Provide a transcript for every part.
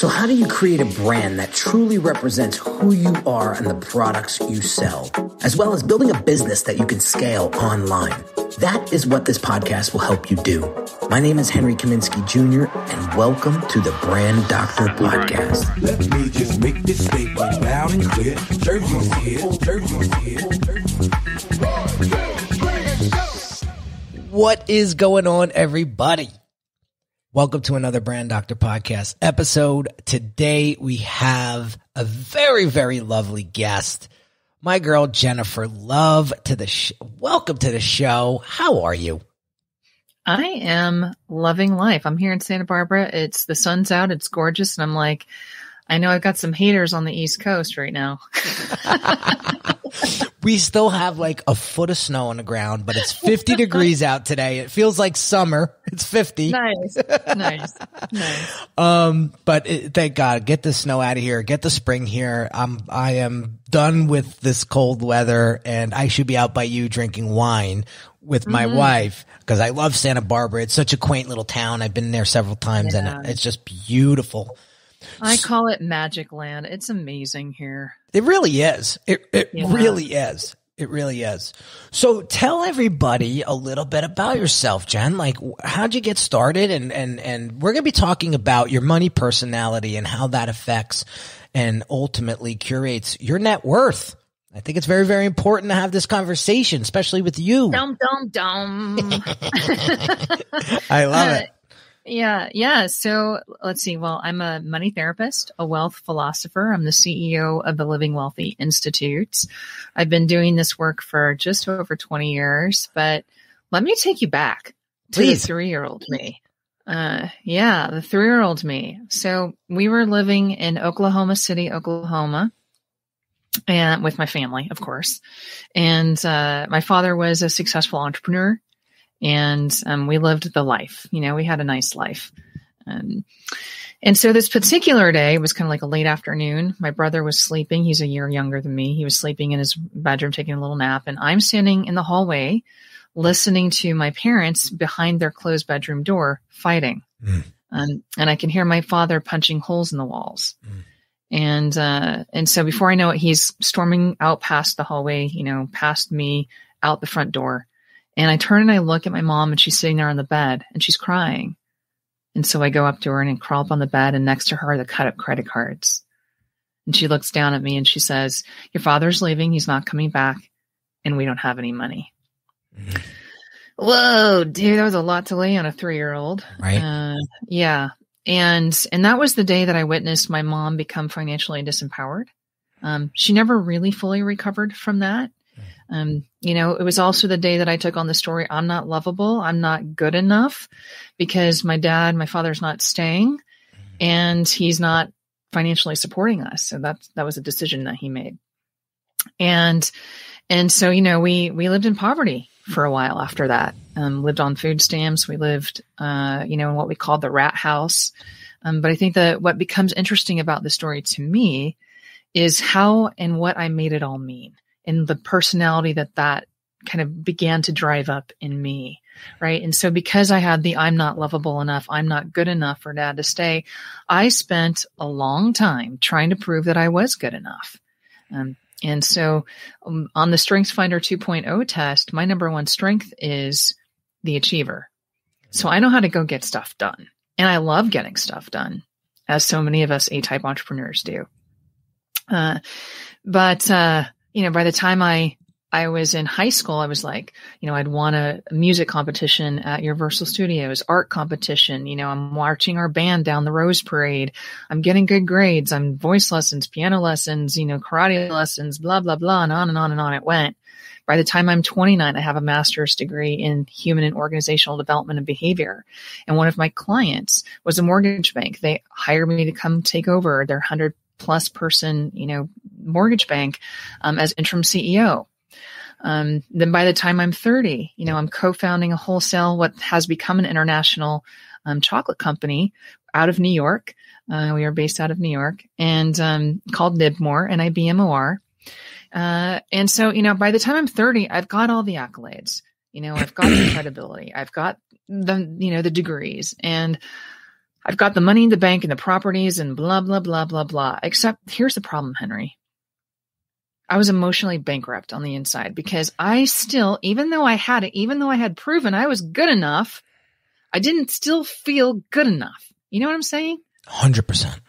So how do you create a brand that truly represents who you are and the products you sell, as well as building a business that you can scale online? That is what this podcast will help you do. My name is Henry Kaminski Jr., and welcome to the Brand Doctor Podcast. Let me just make this statement loud and clear. Jersey's here, Jersey's here. What is going on, everybody? Welcome to another Brand Doctor Podcast episode. Today we have a very, very lovely guest, my girl Jennifer Love. Welcome to the show. How are you? I am loving life. I'm here in Santa Barbara. The sun's out. It's gorgeous. And I'm like, I know I've got some haters on the East Coast right now. We still have like a foot of snow on the ground, but it's 50 degrees out today. It feels like summer. It's 50. Nice. But thank God, get the snow out of here. Get the spring here. I am done with this cold weather, and I should be out by you drinking wine with my wife, because I love Santa Barbara. It's such a quaint little town. I've been there several times, and it's just beautiful. I call it Magic Land. It's amazing here. It really is. It really is. It really is. So tell everybody a little bit about yourself, Jen. Like, how'd you get started? And we're going to be talking about your money personality and how that affects and ultimately curates your net worth. I think it's very, very important to have this conversation, especially with you. Dum. I love it. Yeah. So let's see. Well, I'm a money therapist, a wealth philosopher. I'm the CEO of the Living Wealthy Institute. I've been doing this work for just over 20 years, but let me take you back to the 3-year-old me. The 3-year-old me. So we were living in Oklahoma City, Oklahoma, and with my family, of course. And my father was a successful entrepreneur. And we lived the life, we had a nice life. And so this particular day was kind of like a late afternoon. My brother was sleeping. He's a year younger than me. He was sleeping in his bedroom, taking a little nap. And I'm standing in the hallway listening to my parents behind their closed bedroom door fighting. And I can hear my father punching holes in the walls. And so before I know it, he's storming out past the hallway, past me, out the front door. And I turn and I look at my mom, and she's sitting there on the bed and she's crying. And so I go up to her and I crawl up on the bed, and next to her are the cut up credit cards. And she looks down at me and she says, "Your father's leaving. He's not coming back. And we don't have any money." Whoa, dude, that was a lot to lay on a 3-year-old. Right. Yeah. And that was the day that I witnessed my mom become financially disempowered. She never really fully recovered from that. It was also the day that I took on the story, I'm not lovable, I'm not good enough, because my father's not staying, and he's not financially supporting us. So that was a decision that he made. And so, we lived in poverty for a while after that, lived on food stamps. We lived, in what we called the rat house. But I think that what becomes interesting about the story to me is how and what I made it all mean, and the personality that kind of began to drive up in me, right? And so because I had the I'm not lovable enough, I'm not good enough for Dad to stay, I spent a long time trying to prove that I was good enough. And so on the StrengthsFinder 2.0 test, my number one strength is the achiever. So I know how to go get stuff done. And I love getting stuff done, as so many of us A-type entrepreneurs do. By the time I was in high school, I was like, I'd won a music competition at Universal Studios, art competition. I'm marching our band down the Rose Parade. I'm getting good grades. I'm voice lessons, piano lessons, karate lessons, blah, blah, blah, and on and on and on it went. By the time I'm 29, I have a master's degree in human and organizational development and behavior. And one of my clients was a mortgage bank. They hired me to come take over their 100+ person, mortgage bank, as interim CEO. Then by the time I'm 30, I'm co-founding a wholesale, what has become an international chocolate company out of New York. We are based out of New York, and called Nibmore, NIBMOR. And so, by the time I'm 30, I've got all the accolades. I've got the credibility. I've got the degrees. And I've got the money in the bank and the properties and blah, blah, blah, blah, blah. Except here's the problem, Henry. I was emotionally bankrupt on the inside because I still, even though I had proven I was good enough, I didn't still feel good enough. You know what I'm saying? 100%.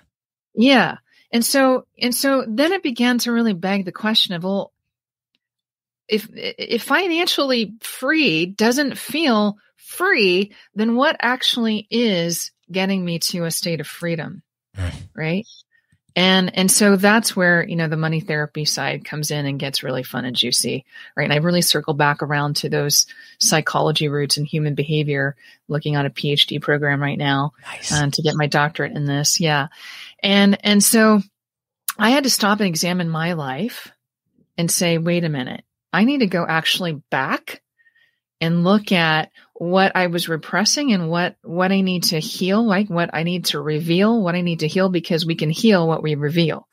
Yeah. And so then it began to really beg the question of, well, if financially free doesn't feel free, then what actually is getting me to a state of freedom? Right. And so that's where, the money therapy side comes in and gets really fun and juicy. Right. And I really circle back around to those psychology roots and human behavior, looking at a PhD program right now. Nice. To get my doctorate in this. Yeah. And so I had to stop and examine my life and say, wait a minute, I need to go actually back and look at what I was repressing and what I need to heal, like what I need to reveal, what I need to heal, because we can heal what we reveal.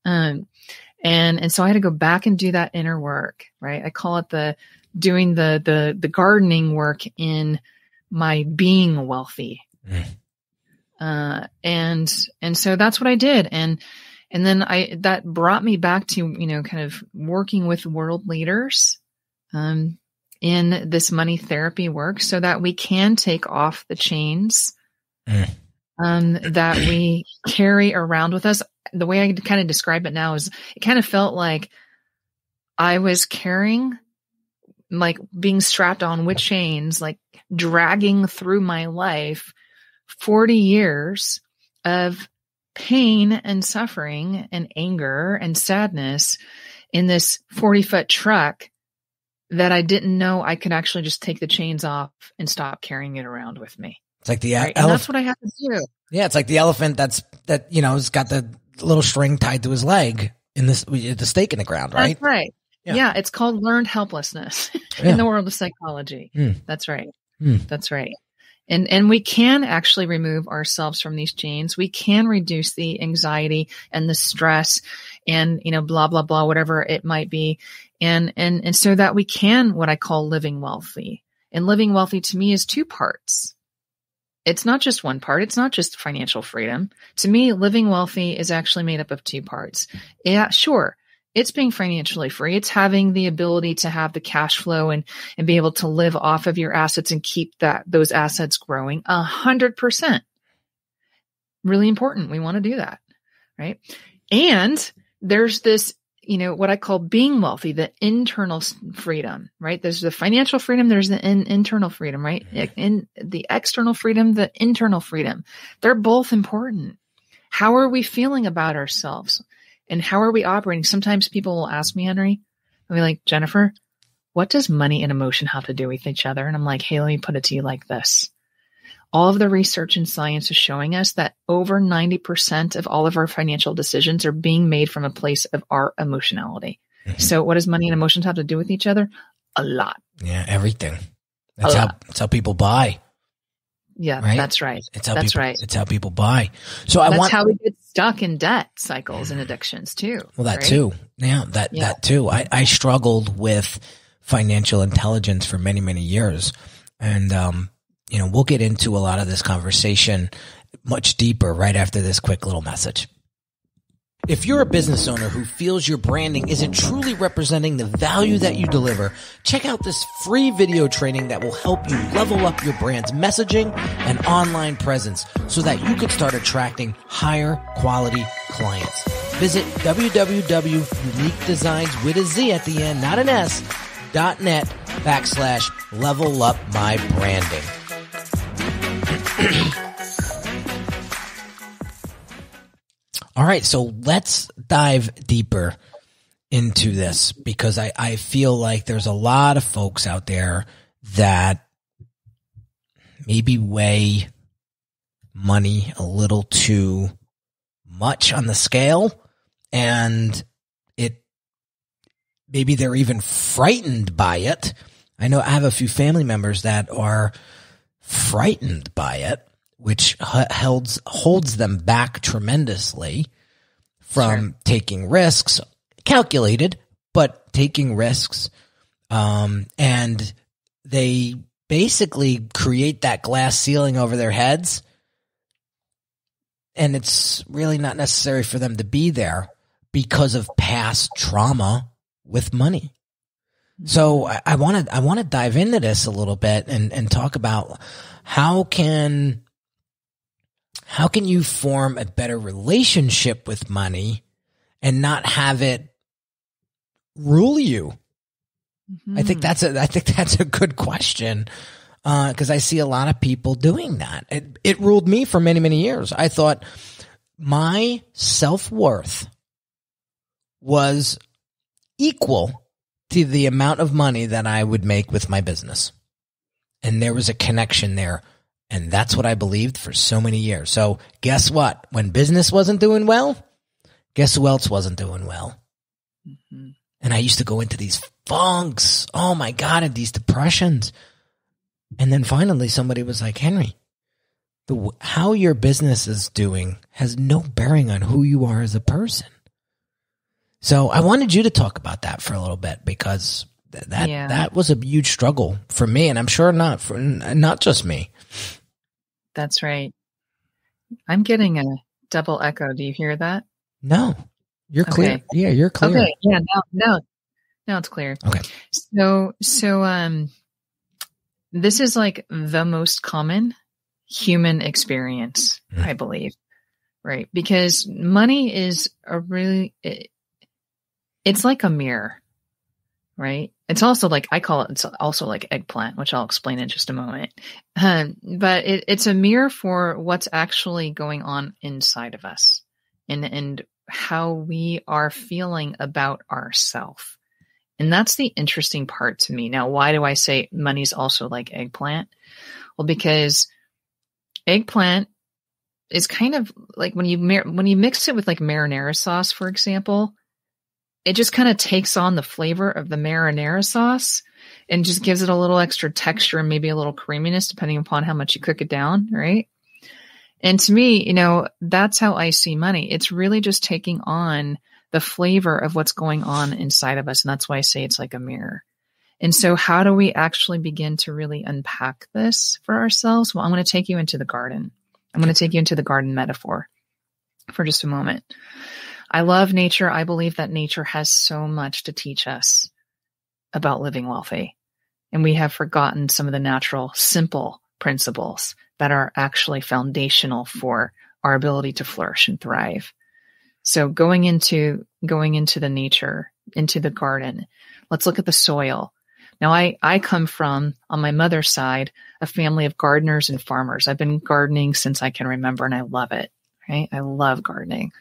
And so I had to go back and do that inner work, right? I call it doing the gardening work in my being wealthy. And so that's what I did. And then that brought me back to, kind of working with world leaders, in this money therapy work so that we can take off the chains, that we carry around with us. The way I kind of describe it now is it kind of felt like I was carrying, like being strapped on with chains, like dragging through my life, 40 years of pain and suffering and anger and sadness in this 40-foot truck that I didn't know I could actually just take the chains off and stop carrying it around with me. It's like the right? And that's what I had to do. Yeah, it's like the elephant that has got the little string tied to his leg in the stake in the ground, right? That's right. Yeah, it's called learned helplessness in the world of psychology. That's right. That's right. And we can actually remove ourselves from these chains. We can reduce the anxiety and the stress and, blah, blah, blah, whatever it might be. And so that we can, what I call living wealthy. And living wealthy to me is two parts. It's not just one part. It's not just financial freedom. To me, living wealthy is actually made up of two parts. Yeah, sure. It's being financially free. It's having the ability to have the cash flow and be able to live off of your assets and keep those assets growing 100%. Really important. We want to do that. Right. And there's this, what I call being wealthy, the internal freedom, right? There's the financial freedom. There's the internal freedom, right? In the external freedom, the internal freedom, they're both important. How are we feeling about ourselves? And how are we operating? Sometimes people will ask me, Henry, they'll be like, Jennifer, what does money and emotion have to do with each other? And I'm like, hey, let me put it to you like this. All of the research and science is showing us that over 90% of all of our financial decisions are being made from a place of our emotionality. So what does money and emotions have to do with each other? A lot. Yeah, everything. That's how people buy. Yeah, right? That's right. It's how people buy. So that's how we get stuck in debt cycles and addictions too. Well, that too. Yeah, that too. I struggled with financial intelligence for many, many years. And, we'll get into a lot of this conversation much deeper right after this quick little message. If you're a business owner who feels your branding isn't truly representing the value that you deliver, check out this free video training that will help you level up your brand's messaging and online presence so that you can start attracting higher quality clients. Visit www.uniquedesigns with a Z at the end, not an S, .net/level up my branding. All right, so let's dive deeper into this because I feel like there's a lot of folks out there that maybe weigh money a little too much on the scale, and maybe they're even frightened by it. I know I have a few family members that are frightened by it, which holds them back tremendously from taking risks, calculated, but taking risks. And they basically create that glass ceiling over their heads And it's really not necessary for them to be there because of past trauma with money. So I want to dive into this a little bit and talk about how can you form a better relationship with money and not have it rule you? Mm-hmm. I think that's a good question. Cause I see a lot of people doing that. It ruled me for many, many years. I thought my self-worth was equal to the amount of money that I would make with my business. And there was a connection there. And that's what I believed for so many years. So guess what? When business wasn't doing well, guess who else wasn't doing well? Mm-hmm. And I used to go into these funks. Oh my God, and these depressions. And then finally somebody was like, Henry, how your business is doing has no bearing on who you are as a person. So I wanted you to talk about that for a little bit, because that was a huge struggle for me, and I'm sure not just me. That's right. I'm getting a double echo. Do you hear that? No, you're clear. Okay. Yeah, you're clear. Okay. Yeah. Now it's clear. Okay. So this is like the most common human experience, I believe, right? Because money is it's like a mirror, right? It's also like, it's also like eggplant, which I'll explain in just a moment. But it's a mirror for what's actually going on inside of us and how we are feeling about ourselves. And that's the interesting part to me. Now, why do I say money's also like eggplant? Well, because eggplant is kind of like when you mix it with like marinara sauce, for example, it just kind of takes on the flavor of the marinara sauce and just gives it a little extra texture and maybe a little creaminess depending upon how much you cook it down, right? And to me, that's how I see money. It's really just taking on the flavor of what's going on inside of us. And that's why I say it's like a mirror. And so how do we actually begin to really unpack this for ourselves? Well, I'm going to take you into the garden. I'm going to take you into the garden metaphor for just a moment. I love nature. I believe that nature has so much to teach us about living wealthy. And we have forgotten some of the natural, simple principles that are actually foundational for our ability to flourish and thrive. So going into the nature, into the garden, let's look at the soil. Now, I come from, on my mother's side, a family of gardeners and farmers. I've been gardening since I can remember, and I love it, right? I love gardening.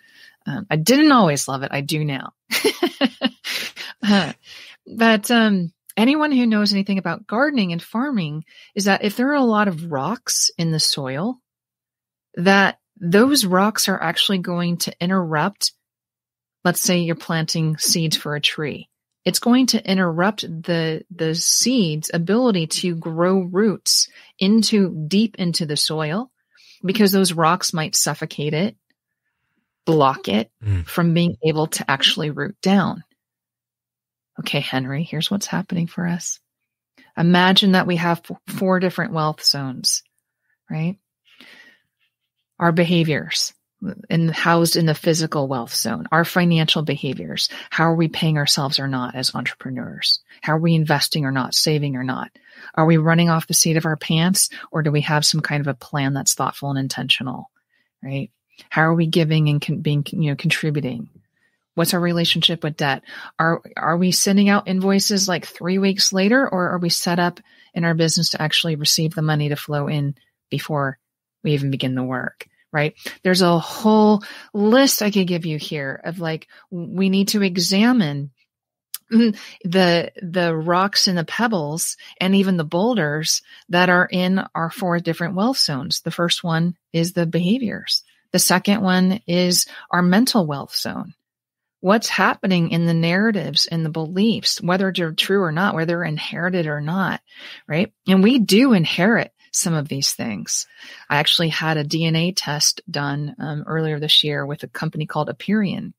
I didn't always love it. I do now. But anyone who knows anything about gardening and farming is that if there are a lot of rocks in the soil, that those rocks are actually going to interrupt, let's say you're planting seeds for a tree. It's going to interrupt the seed's ability to grow roots deep into the soil, because those rocks might suffocate it, block it from being able to actually root down. Okay, Henry, here's what's happening for us. Imagine that we have 4 different wealth zones, right? Our behaviors housed in the physical wealth zone, our financial behaviors. How are we paying ourselves or not as entrepreneurs? How are we investing or not, saving or not? Are we running off the seat of our pants, or do we have some kind of a plan that's thoughtful and intentional, right? How are we giving and contributing? What's our relationship with debt? Are we sending out invoices like 3 weeks later, or are we set up in our business to actually receive the money to flow in before we even begin the work, right? There's a whole list I could give you here of like, we need to examine the rocks and the pebbles and even the boulders that are in our 4 different wealth zones. The first one is the behaviors. The second one is our mental wealth zone. What's happening in the narratives and the beliefs, whether they're true or not, whether they're inherited or not, right? And we do inherit some of these things. I actually had a DNA test done earlier this year with a company called Aperion.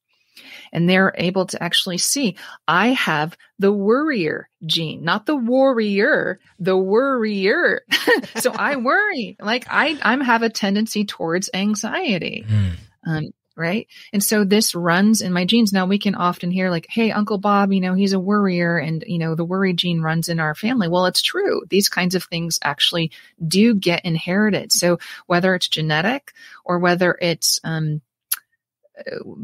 And they're able to actually see, I have the worrier gene, not the warrior, the worrier. So I worry, like I have a tendency towards anxiety. Right. And so this runs in my genes. Now we can often hear like, hey, Uncle Bob, he's a worrier and, the worry gene runs in our family. Well, it's true. These kinds of things actually do get inherited. So whether it's genetic or whether it's,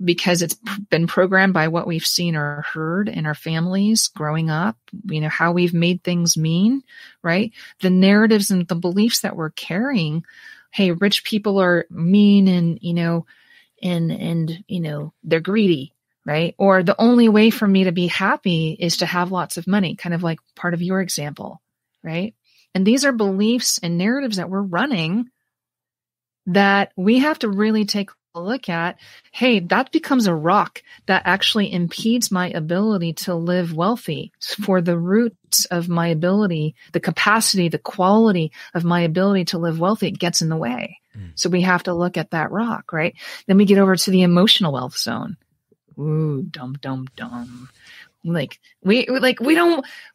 because it's been programmed by what we've seen or heard in our families growing up, how we've made things mean, right? The narratives and the beliefs that we're carrying. Hey, rich people are mean and, and they're greedy, right? Or the only way for me to be happy is to have lots of money, kind of like part of your example, right? And these are beliefs and narratives that we're running that we have to really take a look at. Hey, that becomes a rock that actually impedes my ability to live wealthy. For the roots of my ability, the capacity, the quality of my ability to live wealthy, it gets in the way. So we have to look at that rock, right? Then we get over to the emotional wealth zone. Ooh, dumb. We're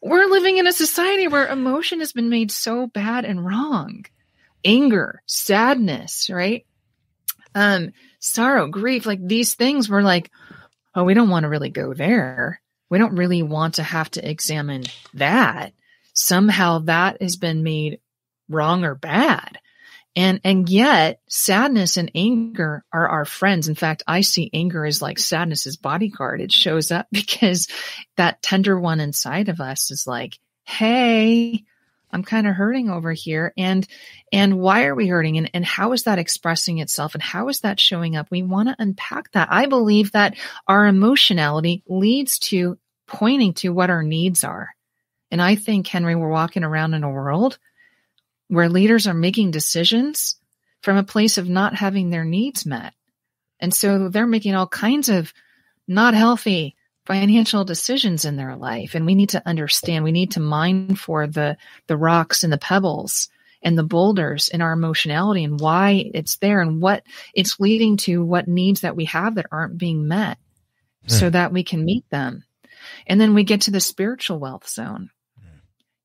living in a society where emotion has been made so bad and wrong. Anger, sadness, right? Sorrow, grief, like these things we're like, oh, we don't want to really go there. We don't really want to have to examine that. Somehow that has been made wrong or bad. And yet sadness and anger are our friends. In fact, I see anger as like sadness's bodyguard. It shows up because that tender one inside of us is like, hey, I'm kind of hurting over here. And why are we hurting? And how is that expressing itself? And how is that showing up? We want to unpack that. I believe that our emotionality leads to pointing to what our needs are. And I think, Henry, we're walking around in a world where leaders are making decisions from a place of not having their needs met. And so they're making all kinds of not healthy financial decisions in their life. And we need to understand, we need to mine for the rocks and the pebbles and the boulders in our emotionality and why it's there and what it's leading to, what needs that we have that aren't being met so that we can meet them. And then we get to the spiritual wealth zone.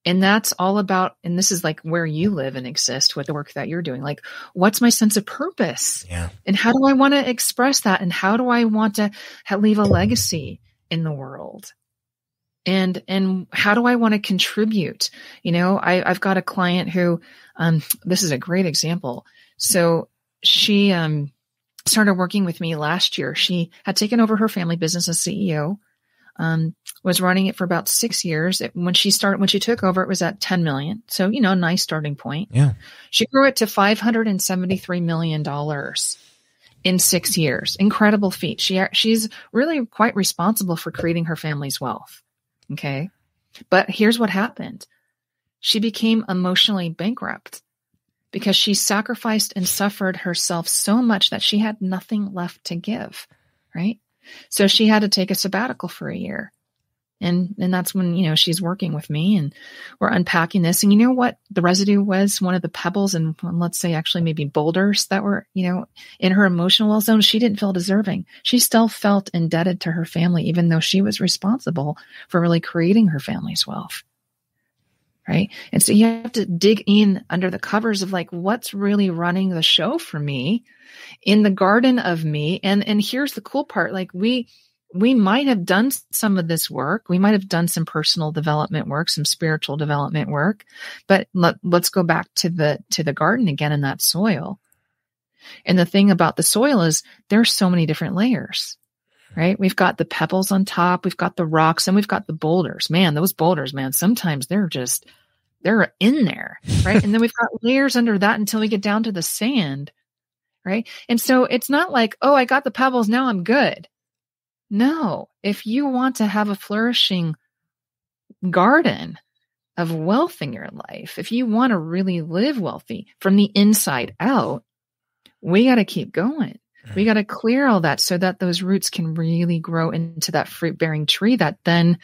And that's all about, and this is like where you live and exist with the work that you're doing. Like, what's my sense of purpose? Yeah. And how do I want to express that? And how do I want to leave a legacy in the world? And how do I want to contribute? I've got a client who, this is a great example. So she started working with me last year. She had taken over her family business as CEO. Was running it for about 6 years. When she took over, it was at 10 million. So, nice starting point. Yeah. She grew it to $573 million in 6 years. Incredible feat. She's really quite responsible for creating her family's wealth. Okay. But here's what happened. She became emotionally bankrupt because she sacrificed and suffered herself so much that she had nothing left to give. Right. So she had to take a sabbatical for a year. And that's when, she's working with me and we're unpacking this. And you know what? The residue was one of the pebbles and let's say actually maybe boulders that were, in her emotional wealth zone. She didn't feel deserving. She still felt indebted to her family, even though she was responsible for really creating her family's wealth. Right. And so you have to dig in under the covers of like, what's really running the show for me in the garden of me. And here's the cool part. Like we might have done some of this work. We might have done some personal development work, some spiritual development work, but let's go back to the garden again in that soil. And the thing about the soil is there's so many different layers, right? We've got the pebbles on top, we've got the rocks, and we've got the boulders. Man, those boulders, sometimes they're in there, right? And then we've got layers under that until we get down to the sand, right? And so it's not like, oh, I got the pebbles, now I'm good. No, if you want to have a flourishing garden of wealth in your life, if you want to really live wealthy from the inside out, we got to keep going. We got to clear all that so that those roots can really grow into that fruit-bearing tree that then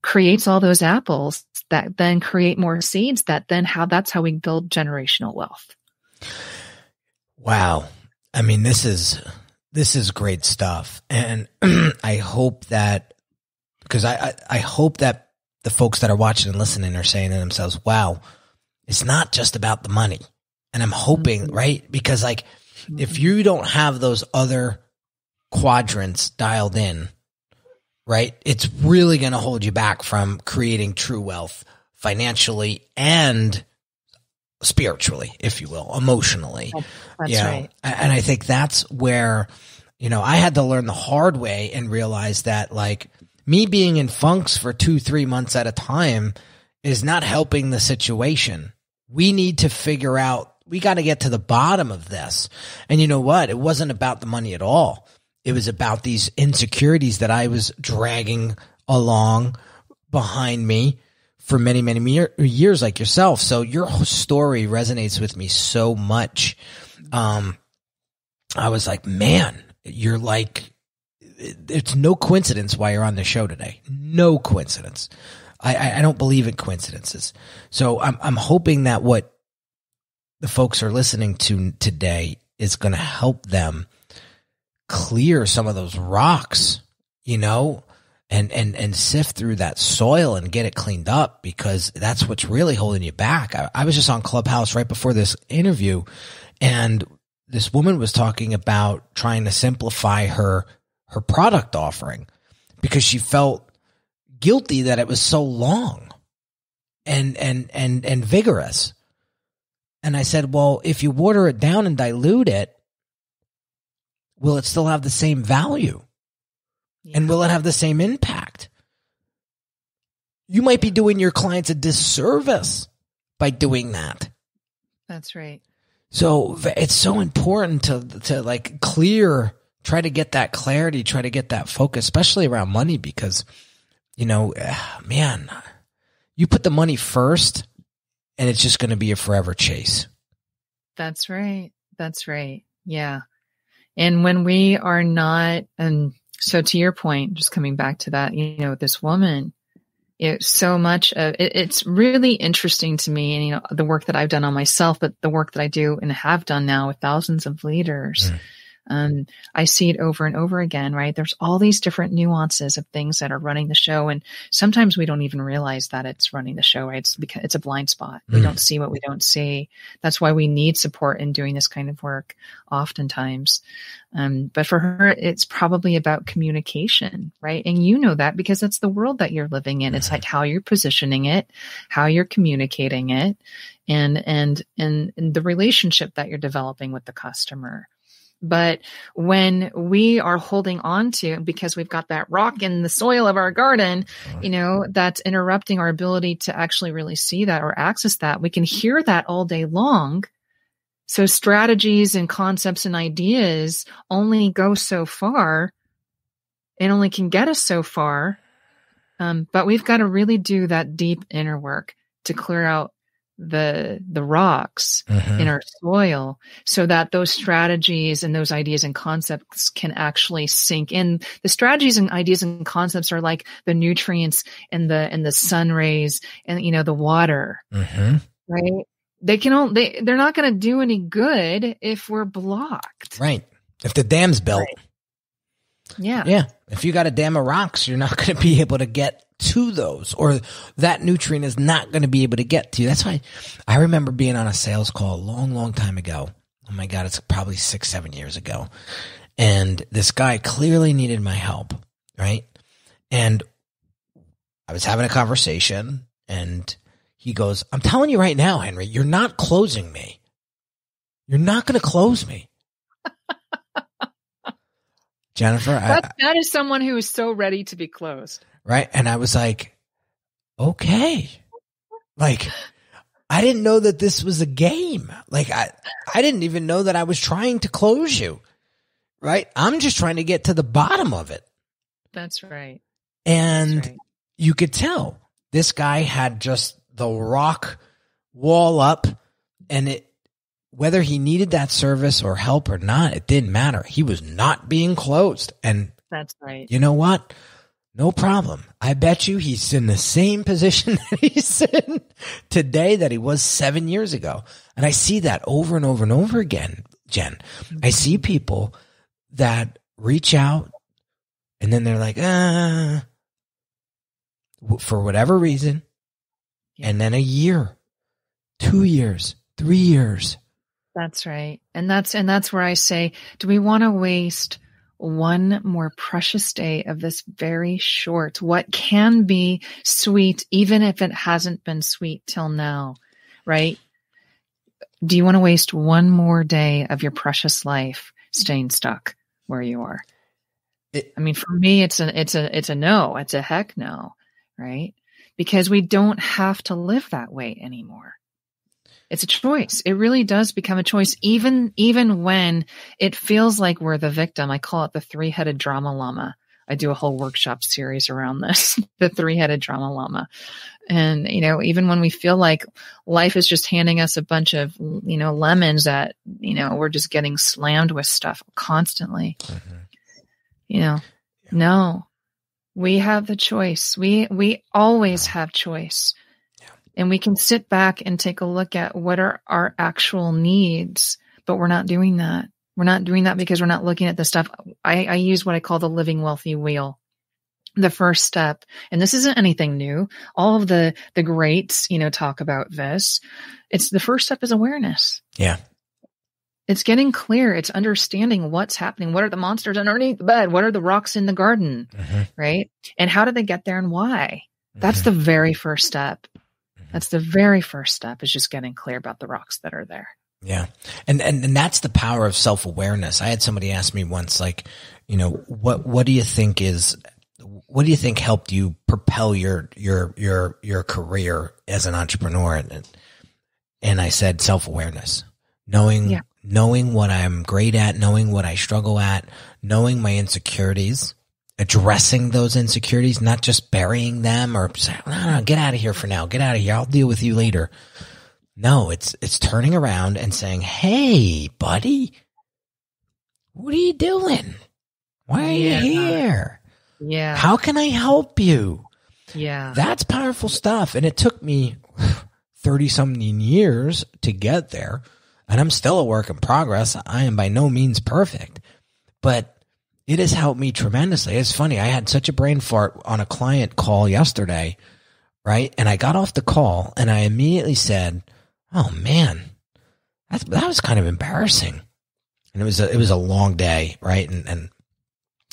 creates all those apples that then create more seeds that's how we build generational wealth. Wow. I mean, this is This is great stuff. And I hope that, because I hope that the folks that are watching and listening are saying to themselves, wow, it's not just about the money. And I'm hoping, right? Because like, if you don't have those other quadrants dialed in, right, it's really going to hold you back from creating true wealth financially and spiritually, if you will, emotionally. That's right. And I think that's where, I had to learn the hard way and realize that like me being in funks for 2-3 months at a time is not helping the situation. We need to figure out, we got to get to the bottom of this. And you know what? It wasn't about the money at all. It was about these insecurities that I was dragging along behind me for many, many years, like yourself. So your story resonates with me so much. I was like, man, you're like, it's no coincidence why you're on the show today. No coincidence. I don't believe in coincidences. So I'm hoping that what the folks are listening to today is going to help them clear some of those rocks, and sift through that soil and get it cleaned up, because that's what's really holding you back. I was just on Clubhouse right before this interview, and this woman was talking about trying to simplify her product offering because she felt guilty that it was so long and vigorous. And I said, well, if you water it down and dilute it, will it still have the same value? Yeah. And will it have the same impact? You might be doing your clients a disservice by doing that. That's right. So it's so important to like try to get that clarity, try to get that focus, especially around money, because, man, you put the money first and it's just going to be a forever chase. That's right. That's right. Yeah. And when we are not, and so to your point, just coming back to that, this woman, so much of it's really interesting to me, and the work that I've done on myself, but the work that I do and have done now with thousands of leaders. I see it over and over again, right? There's all these different nuances of things that are running the show. And sometimes we don't even realize that it's running the show, right? It's because it's a blind spot. We don't see what we don't see. That's why we need support in doing this kind of work oftentimes. But for her, it's probably about communication, right? And you know that because that's the world that you're living in. It's like how you're positioning it, how you're communicating it, and the relationship that you're developing with the customer. But when we are holding on to, because we've got that rock in the soil of our garden, that's interrupting our ability to actually really see that or access that. We can hear that all day long. So strategies and concepts and ideas only go so far. It only can get us so far. But we've got to really do that deep inner work to clear out the rocks in our soil, so that those strategies and those ideas and concepts can actually sink in. The strategies and ideas and concepts are like the nutrients and the sun rays and the water, right? They're not going to do any good if we're blocked, right? If the dam's built, right. Yeah. If you got a dam of rocks, you're not going to be able to get to those, or that nutrient is not going to be able to get to you. That's why I remember being on a sales call a long, long time ago. Oh my God, it's probably 6-7 years ago. And this guy clearly needed my help, right? And I was having a conversation and he goes, I'm telling you right now, Henry, you're not closing me. You're not going to close me. Jennifer, that is someone who is so ready to be closed. Right. And I was like, okay. Like, I didn't know that this was a game. Like, I didn't even know that I was trying to close you. Right. I'm just trying to get to the bottom of it. That's right. And you could tell this guy had just the rock wall up, and whether he needed that service or help or not, it didn't matter. He was not being closed. And that's right. You know what? No problem. I bet you he's in the same position that he's in today that he was 7 years ago. And I see that over and over and over again, Jen. I see people that reach out and then they're like, for whatever reason. And then a year, 2 years, 3 years. That's right. And that's where I say, do we want to waste one more precious day of this very short, what can be sweet, even if it hasn't been sweet till now, right? Do you want to waste one more day of your precious life staying stuck where you are? I mean, for me, it's a no. It's a heck no, right? Because we don't have to live that way anymore. It's a choice. It really does become a choice, even when it feels like we're the victim. I call it the three-headed drama llama. I do a whole workshop series around this, the three-headed drama llama. And, even when we feel like life is just handing us a bunch of, lemons that, we're just getting slammed with stuff constantly, no, we have the choice. We always have choice. And we can sit back and take a look at what are our actual needs, but we're not doing that. We're not doing that because we're not looking at the stuff. I use what I call the living wealthy wheel. The first step, and this isn't anything new. All of the greats, talk about this. It's the first step is awareness. Yeah. It's getting clear. It's understanding what's happening. What are the monsters underneath the bed? What are the rocks in the garden? Right? And how did they get there and why? That's the very first step. That's the very first step, is just getting clear about the rocks that are there. Yeah. And that's the power of self-awareness. I had somebody ask me once, like, what do you think helped you propel your career as an entrepreneur? And I said, self-awareness, knowing what I'm great at, knowing what I struggle at, knowing my insecurities, addressing those insecurities, not just burying them or saying, no, get out of here for now. Get out of here. I'll deal with you later. No, it's turning around and saying, hey, buddy, what are you doing? Why are you here? Yeah. How can I help you? Yeah. That's powerful stuff. And it took me 30-something years to get there. And I'm still a work in progress. I am by no means perfect. But it has helped me tremendously. It's funny. I had such a brain fart on a client call yesterday, right? And I got off the call and I immediately said, oh man, that was kind of embarrassing. And it was a long day, right? And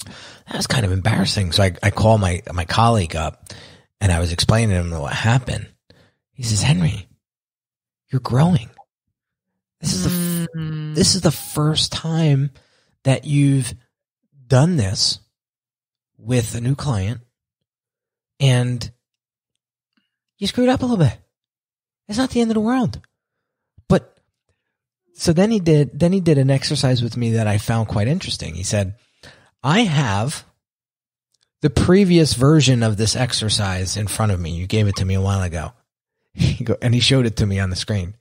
that was kind of embarrassing. So I called my colleague up and I was explaining to him what happened. He says, Henry, you're growing. This is the first time that you've done this with a new client and you screwed up a little bit. It's not the end of the world. But so then he did an exercise with me that I found quite interesting. He said, I have the previous version of this exercise in front of me. You gave it to me a while ago. And he showed it to me on the screen.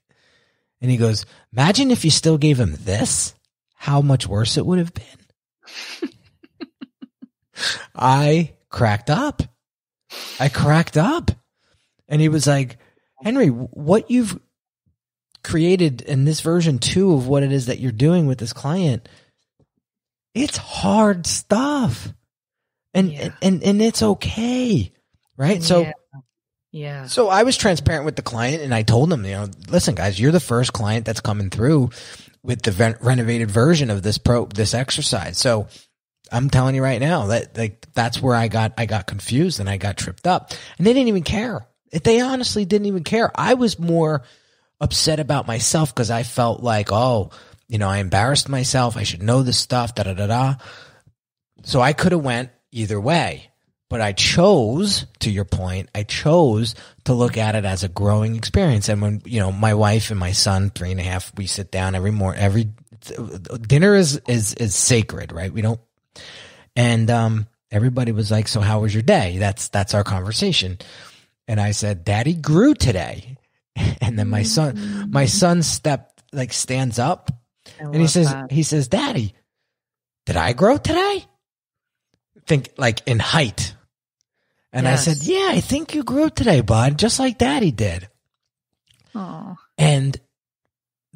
And he goes, imagine if you still gave him this, how much worse it would have been. I cracked up. And he was like, Henry, what you've created in this version 2 of what it is that you're doing with this client, it's hard stuff. And it's okay. Right? So yeah. So I was transparent with the client and I told him, listen guys, you're the first client that's coming through with the renovated version of this exercise. So I'm telling you right now that that's where I got confused and I got tripped up, and they didn't even care. They honestly didn't even care. I was more upset about myself because I felt like, I embarrassed myself. I should know this stuff, So I could have went either way, but I chose, to your point, to look at it as a growing experience. And when, my wife and my son, 3.5, we sit down every dinner is sacred, right? We don't, and, everybody was like, so how was your day? That's our conversation. And I said, Daddy grew today. And then my son stands up and he says, Daddy, did I grow today? Think like in height. And yes. I said, yeah, I think you grew today, bud, just like Daddy did. Aww. And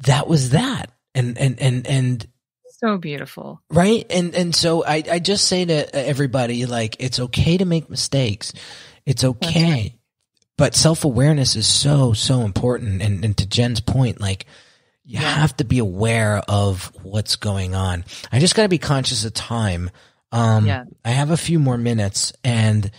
that was that. And So beautiful. Right. And so I just say to everybody, like, it's okay to make mistakes. It's okay. Right. But self-awareness is so, so important. And to Jen's point, like, you have to be aware of what's going on. I just got to be conscious of time. I have a few more minutes, and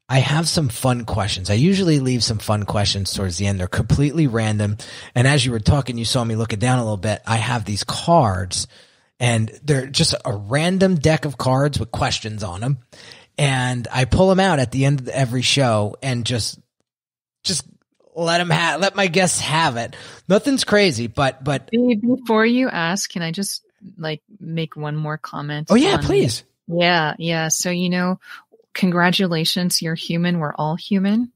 I have some fun questions. I usually leave some fun questions towards the end. They're completely random. And as you were talking, you saw me looking down a little bit. I have these cards, and they're just a random deck of cards with questions on them. And I pull them out at the end of every show and just let my guests have it. Nothing's crazy, but before you ask, can I just like make one more comment? Oh yeah, please. Yeah. So, congratulations, you're human. We're all human.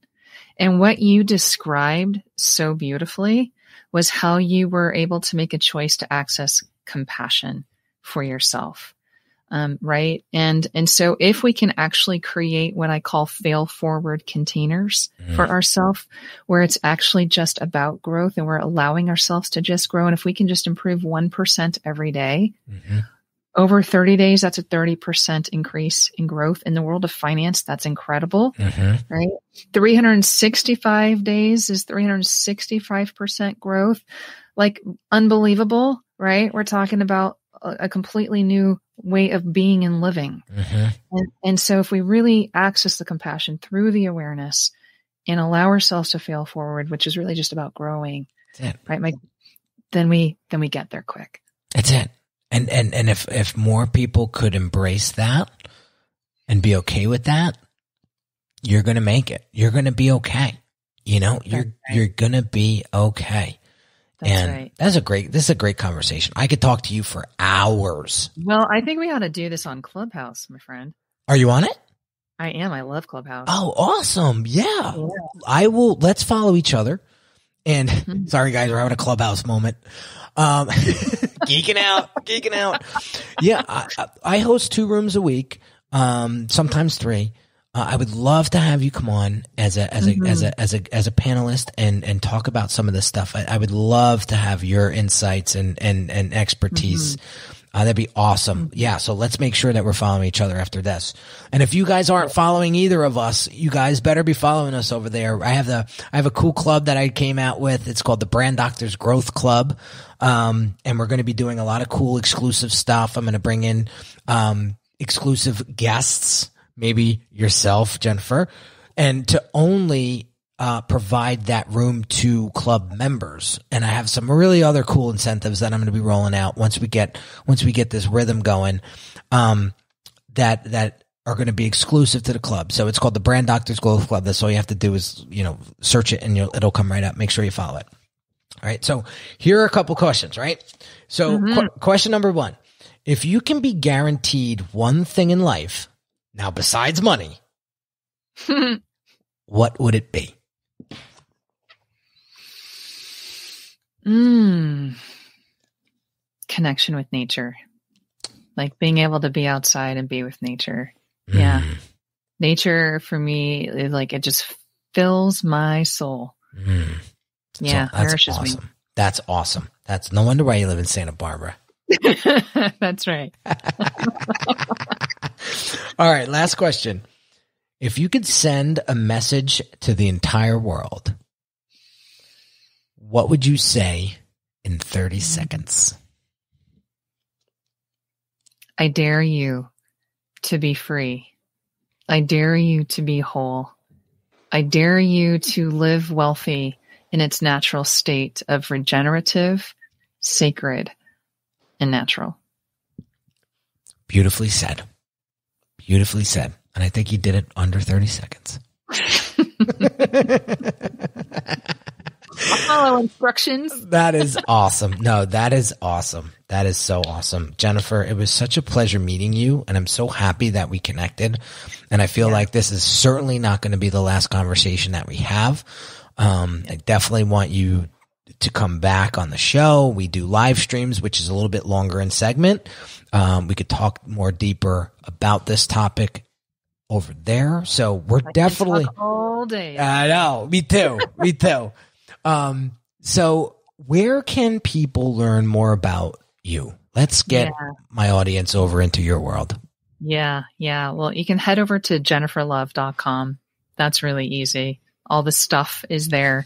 And what you described so beautifully was how you were able to make a choice to access compassion for yourself. Right. And so if we can actually create what I call fail forward containers for ourselves, where it's actually just about growth and we're allowing ourselves to just grow. And if we can just improve 1% every day, over 30 days, that's a 30% increase in growth. In the world of finance, that's incredible, right? 365 days is 365% growth. Like unbelievable, right? We're talking about a completely new way of being and living. And so if we really access the compassion through the awareness and allow ourselves to fail forward, which is really just about growing, right, Mike, then we get there quick. That's it. And if more people could embrace that and be okay with that, you're going to make it. You're going to be okay. You're going to be okay. That's right. This is a great conversation. I could talk to you for hours. Well, I think we ought to do this on Clubhouse, my friend. Are you on it? I am. I love Clubhouse. Oh, awesome. Yeah. I will. Let's follow each other. And sorry, guys, we're having a Clubhouse moment. Geeking out. Yeah. I host 2 rooms a week. Sometimes 3. I would love to have you come on as a panelist and talk about some of this stuff. I would love to have your insights and expertise. That'd be awesome. Yeah. So let's make sure that we're following each other after this. And if you guys aren't following either of us, you guys better be following us over there. I have a cool club that I came out with. It's called the Brand Doctors Growth Club. And we're going to be doing a lot of cool exclusive stuff. I'm going to bring in, exclusive guests. Maybe yourself, Jennifer, and to only provide that room to club members. And I have some really other cool incentives that I'm going to be rolling out once we get this rhythm going, that are going to be exclusive to the club. So it's called the Brand Doctors Growth Club. That's all you have to do is, search it and it'll come right up. Make sure you follow it. All right. So here are a couple questions, right? So question number 1, if you can be guaranteed one thing in life, now, besides money, what would it be? Connection with nature. Like being able to be outside and be with nature. Yeah. Nature for me is like, it just fills my soul. Yeah. So that's nourishes awesome. me. That's awesome. That's no wonder why you live in Santa Barbara. That's right. All right, last question. If you could send a message to the entire world, what would you say in 30 seconds? I dare you to be free. I dare you to be whole. I dare you to live wealthy in its natural state of regenerative, sacred, and natural. Beautifully said. Beautifully said. And I think you did it under 30 seconds. I'll follow instructions. That is awesome. No, that is awesome. That is so awesome. Jennifer, it was such a pleasure meeting you, and I'm so happy that we connected. And I feel like this is certainly not going to be the last conversation that we have. I definitely want you to come back on the show. We do live streams, which is a little bit longer in segment. We could talk more deeper about this topic over there. So we're definitely all day. I know. Me too. Me too. So where can people learn more about you? Let's get my audience over into your world. Yeah. Well, you can head over to jenniferlove.com. That's really easy. All the stuff is there.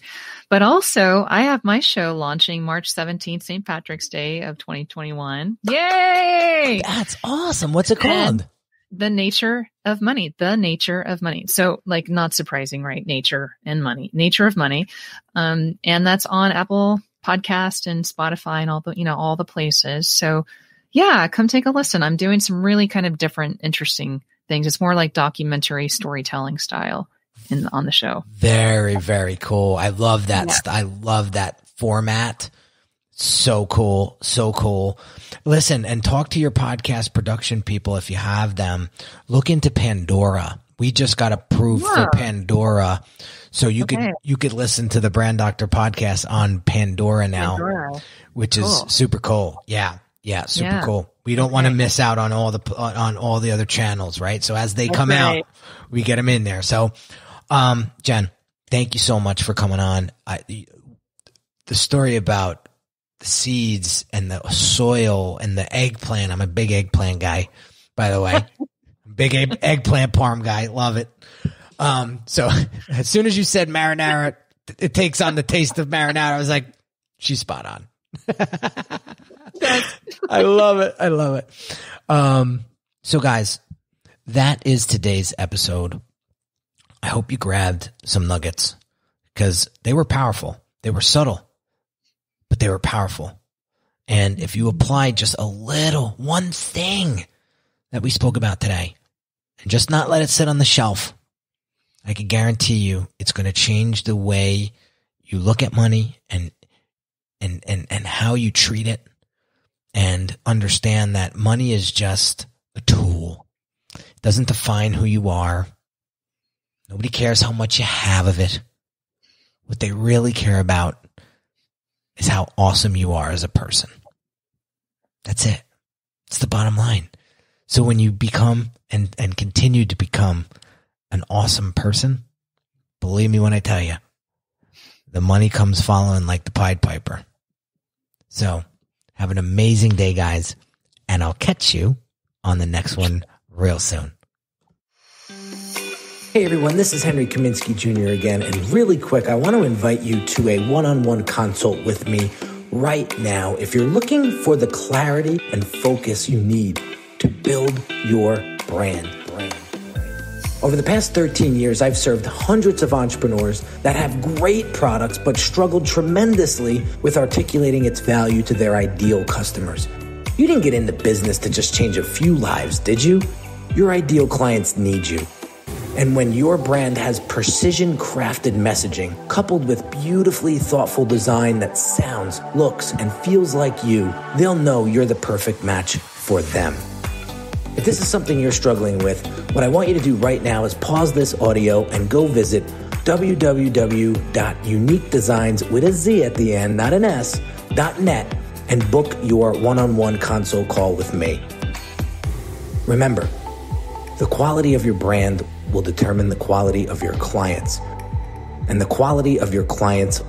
But also, I have my show launching March 17th, St. Patrick's Day of 2021. Yay! That's awesome. What's it called? The Nature of Money. The Nature of Money. So, like, not surprising, right? Nature and money. Nature of Money. And that's on Apple Podcast and Spotify and all the places. So, yeah, come take a listen. I'm doing some really kind of different, interesting things. It's more like documentary storytelling style on the show. Very, very cool. I love that. Yeah. I love that format. So cool. So cool. Listen, and talk to your podcast production people if you have them. Look into Pandora. We just got approved for Pandora. So you could listen to the Brand Doctor podcast on Pandora now, which is super cool. Yeah. Yeah. Super cool. We don't want to miss out on all the other channels, right? So as they come out, we get them in there. So, Jen, thank you so much for coming on. The story about the seeds and the soil and the eggplant. I'm a big eggplant guy, by the way. Big eggplant parm guy. Love it. So as soon as you said marinara, it takes on the taste of marinara. I was like, she's spot on. I love it. I love it. So guys, that is today's episode. I hope you grabbed some nuggets because they were powerful. They were subtle, but they were powerful. And if you apply just a little, one thing that we spoke about today and just not let it sit on the shelf, I can guarantee you it's going to change the way you look at money and how you treat it, and understand that money is just a tool. It doesn't define who you are. Nobody cares how much you have of it. What they really care about is how awesome you are as a person. That's it. It's the bottom line. So when you become and continue to become an awesome person, believe me when I tell you, the money comes following like the Pied Piper. So have an amazing day, guys, and I'll catch you on the next one real soon. Hey everyone, this is Henry Kaminski Jr. again, and really quick, I want to invite you to a one-on-one consult with me right now if you're looking for the clarity and focus you need to build your brand. Over the past 13 years, I've served hundreds of entrepreneurs that have great products but struggled tremendously with articulating its value to their ideal customers. You didn't get into business to just change a few lives, did you? Your ideal clients need you. And when your brand has precision-crafted messaging coupled with beautifully thoughtful design that sounds, looks, and feels like you, they'll know you're the perfect match for them. If this is something you're struggling with, what I want you to do right now is pause this audio and go visit www.uniquedesigns with a Z at the end, not an S, .net, and book your one-on-one consult call with me. Remember, the quality of your brand will determine the quality of your clients, and the quality of your clients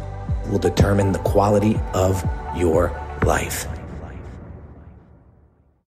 will determine the quality of your life.